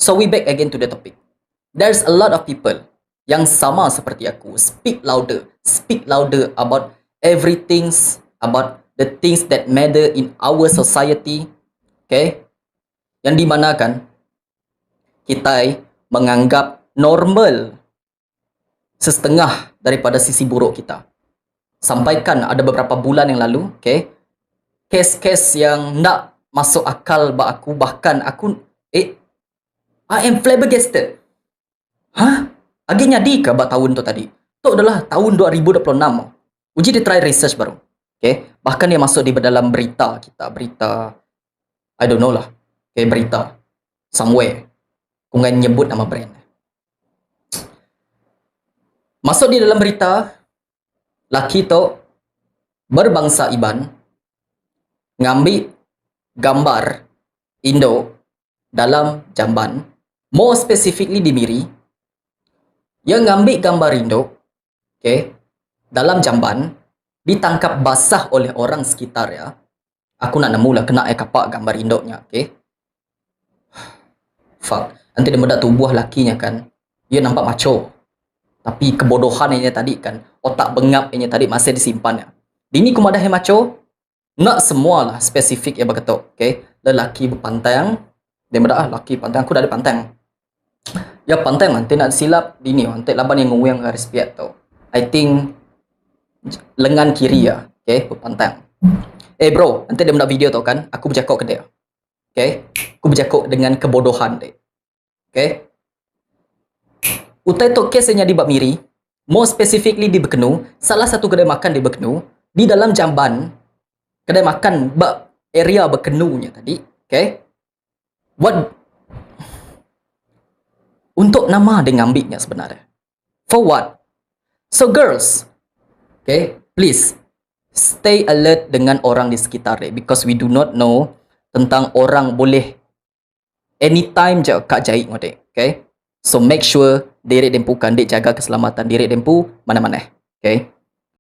So we back again to the topic. There's a lot of people yang sama seperti aku, speak louder about everything, about the things that matter in our society. Okay? Yang dimanakan kita menganggap normal setengah daripada sisi buruk kita. Sampaikan ada beberapa bulan yang lalu, okay, kes-kes yang nak masuk akal bak aku, bahkan aku I am flabbergasted. Agi nyadi ke bak tahun tu tadi? Tu adalah tahun 2026. Uji dia try research baru. Okay, bahkan dia masuk di dalam berita kita, berita I don't know lah. Okay, berita somewhere. Aku ngan nyebut nama brand. Masuk di dalam berita, laki tu berbangsa Iban ngambil gambar Indo dalam jamban, more specifically di Miri. Yang ngambil gambar Indo, okay, dalam jamban, ditangkap basah oleh orang sekitar ya. Aku nak nemu lah, kena kapak gambar Indo-nya, okay. Fuck. Nanti dia mendak tubuh lakinya kan, dia nampak macho. Tapi kebodohan ini tadi kan, otak bengap ini tadi masih disimpan ya. Dini kumadah yang macho, nak semualah spesifik ya berketuk, okay. Lelaki berpantang, dia mendak lelaki pantang, aku dah ada pantang. Ya pantang nanti nak silap dini, nanti laban yang nguyang garis piat tau. I think lengan kiri ya, okay, berpantang. Bro, nanti dia mendak video tau kan, aku bercakap ke dia. Okay, aku bercakap dengan kebodohan dia. Okay. Utai tu kesnya di Bab Miri, more specifically di Bekenu, salah satu kedai makan di Bekenu, di dalam jamban kedai makan Bab area Bekenunya tadi, okay. Untuk nama dia ngambilnya sebenarnya. For what? So girls, okay, please stay alert dengan orang di sekitar dia, because we do not know tentang orang boleh anytime je kak jahit ngode, okay. So make sure diri dempu kan dek jaga keselamatan diri dempu mana-mana, okay.